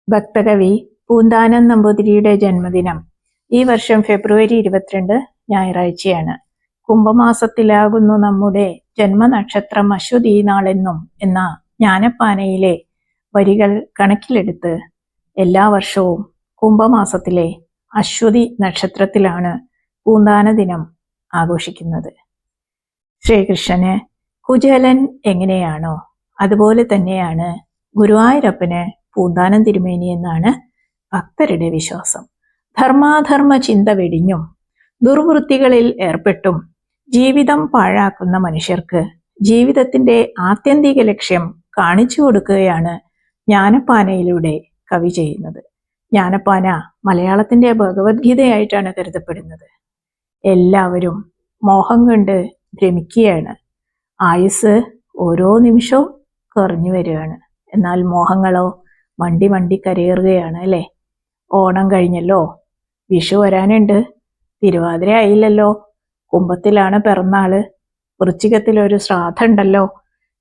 ഭക്തകവി പൂന്താനം നമ്പൂതിരിയുടെ ജന്മദിനം ഈ വർഷം ഫെബ്രുവരി 22 ഞായറാഴ്ചയാണ്. കുംഭമാസത്തിലാകുന്നു നമ്മുടെ ജന്മനക്ഷത്രം അശ്വതി നാളെന്നും എന്ന ജ്ഞാനപ്പാനയിലെ വരികൾ കണക്കിലെടുത്ത് എല്ലാ വർഷവും കുംഭമാസത്തിലെ അശ്വതി നക്ഷത്രത്തിലാണ് പൂന്താന ദിനം ആഘോഷിക്കുന്നത്. ശ്രീകൃഷ്ണന് കുചേലൻ എങ്ങനെയാണോ അതുപോലെ തന്നെയാണ് ഗുരുവായൂരപ്പന് പൂന്താനം തിരുമേനി എന്നാണ് ഭക്തരുടെ വിശ്വാസം. ധർമാധർമ്മ ചിന്ത വെടിഞ്ഞും ദുർവൃത്തികളിൽ ഏർപ്പെട്ടും ജീവിതം പാഴാക്കുന്ന മനുഷ്യർക്ക് ജീവിതത്തിന്റെ ആത്യന്തിക ലക്ഷ്യം കാണിച്ചു കൊടുക്കുകയാണ് ജ്ഞാനപ്പാനയിലൂടെ കവി ചെയ്യുന്നത്. ജ്ഞാനപ്പാന മലയാളത്തിന്റെ ഭഗവത്ഗീതയായിട്ടാണ് കരുതപ്പെടുന്നത്. എല്ലാവരും മോഹം കൊണ്ട് ഭ്രമിക്കുകയാണ്. ആയുസ് ഓരോ നിമിഷവും കുറഞ്ഞു വരികയാണ്. എന്നാൽ മോഹങ്ങളോ മണ്ടി മണ്ടി കരയേറുകയാണ് അല്ലേ? ഓണം കഴിഞ്ഞല്ലോ, വിഷു വരാനുണ്ട്, തിരുവാതിര ആയില്ലല്ലോ, കുംഭത്തിലാണ് പിറന്നാള്, വൃശ്ചികത്തിലൊരു ശ്രാദ്ധം ഉണ്ടല്ലോ,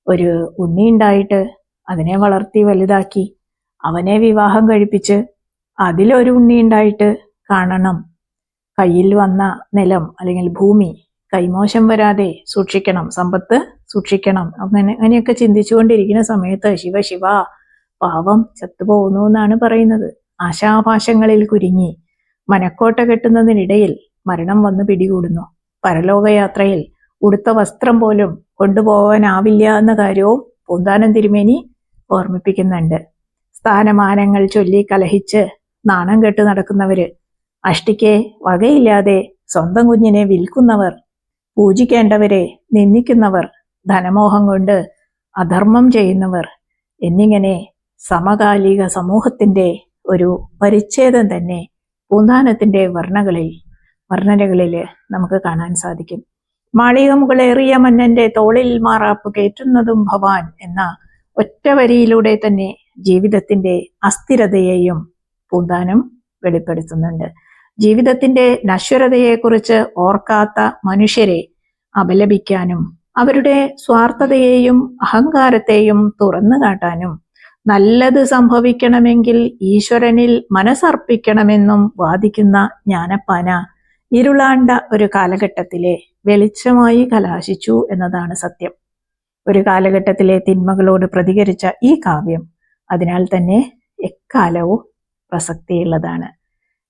ഒരു ഉണ്ണി ഉണ്ടായിട്ട് അതിനെ വളർത്തി വലുതാക്കി അവനെ വിവാഹം കഴിപ്പിച്ച് അതിലൊരു ഉണ്ണി ഉണ്ടായിട്ട് കാണണം, കയ്യിൽ വന്ന നിലം അല്ലെങ്കിൽ ഭൂമി കൈമോശം വരാതെ സൂക്ഷിക്കണം, സമ്പത്ത് സൂക്ഷിക്കണം, അങ്ങനെയൊക്കെ ചിന്തിച്ചുകൊണ്ടിരിക്കുന്ന സമയത്ത് ശിവ ശിവ പാവം ചത്തുപോകുന്നു എന്നാണ് പറയുന്നത്. ആശാപാശങ്ങളിൽ കുരുങ്ങി മനക്കോട്ട കെട്ടുന്നതിനിടയിൽ മരണം വന്ന് പിടികൂടുന്നു. പരലോകയാത്രയിൽ ഉടുത്ത വസ്ത്രം പോലും കൊണ്ടുപോകാനാവില്ല എന്ന കാര്യവും പൂന്താനം തിരുമേനി ഓർമ്മിപ്പിക്കുന്നുണ്ട്. സ്ഥാനമാനങ്ങൾ ചൊല്ലി കലഹിച്ച് നാണം കെട്ട് നടക്കുന്നവര്, അഷ്ടിക്ക് വകയില്ലാതെ സ്വന്തം കുഞ്ഞിനെ വിൽക്കുന്നവർ, പൂജിക്കേണ്ടവരെ നിന്ദിക്കുന്നവർ, ധനമോഹം കൊണ്ട് അധർമ്മം ചെയ്യുന്നവർ എന്നിങ്ങനെ സമകാലിക സമൂഹത്തിന്റെ ഒരു പരിച്ഛേദം തന്നെ പൂന്താനത്തിന്റെ വർണ്ണനകളിൽ നമുക്ക് കാണാൻ സാധിക്കും. മാളിക മുകളേറിയ മന്നന്റെ തോളിൽ മാറാപ്പ് കയറ്റുന്നതും ഭവാൻ എന്ന ഒറ്റ വരിയിലൂടെ തന്നെ ജീവിതത്തിന്റെ അസ്ഥിരതയെയും പൂന്താനം വെളിപ്പെടുത്തുന്നുണ്ട്. ജീവിതത്തിന്റെ നശ്വരതയെക്കുറിച്ച് ഓർക്കാത്ത മനുഷ്യരെ അപലപിക്കാനും അവരുടെ സ്വാർത്ഥതയെയും അഹങ്കാരത്തെയും തുറന്നു കാട്ടാനും നല്ലത് സംഭവിക്കണമെങ്കിൽ ഈശ്വരനിൽ മനസ്സർപ്പിക്കണമെന്നും വാദിക്കുന്ന ജ്ഞാനപ്പാന ഇരുളാണ്ട ഒരു കാലഘട്ടത്തിലെ വെളിച്ചമായി കലാശിച്ചു എന്നതാണ് സത്യം. ഒരു കാലഘട്ടത്തിലെ തിന്മകളോട് പ്രതികരിച്ച ഈ കാവ്യം അതിനാൽ തന്നെ എക്കാലവും പ്രസക്തിയുള്ളതാണ്.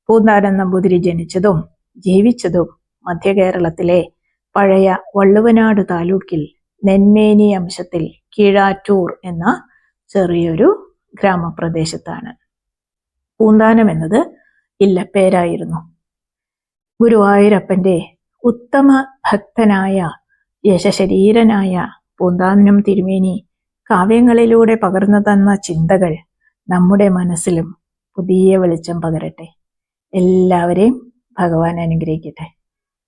പൂന്താനം നമ്പൂതിരി ജനിച്ചതും ജീവിച്ചതും മധ്യ കേരളത്തിലെ പഴയ വള്ളുവനാട് താലൂക്കിൽ നെന്മേനി അംശത്തിൽ കീഴാറ്റൂർ എന്ന ചെറിയൊരു ഗ്രാമപ്രദേശത്താണ്. പൂന്താനം എന്നത് ഇല്ലപ്പേരായിരുന്നു. ഗുരുവായൂരപ്പന്റെ ഉത്തമ ഭക്തനായ യശശരീരനായ പൂന്താനം തിരുമേനി കാവ്യങ്ങളിലൂടെ പകർന്നു തന്ന ചിന്തകൾ നമ്മുടെ മനസ്സിലും പുതിയ വെളിച്ചം പകരട്ടെ. എല്ലാവരെയും ഭഗവാൻ അനുഗ്രഹിക്കട്ടെ.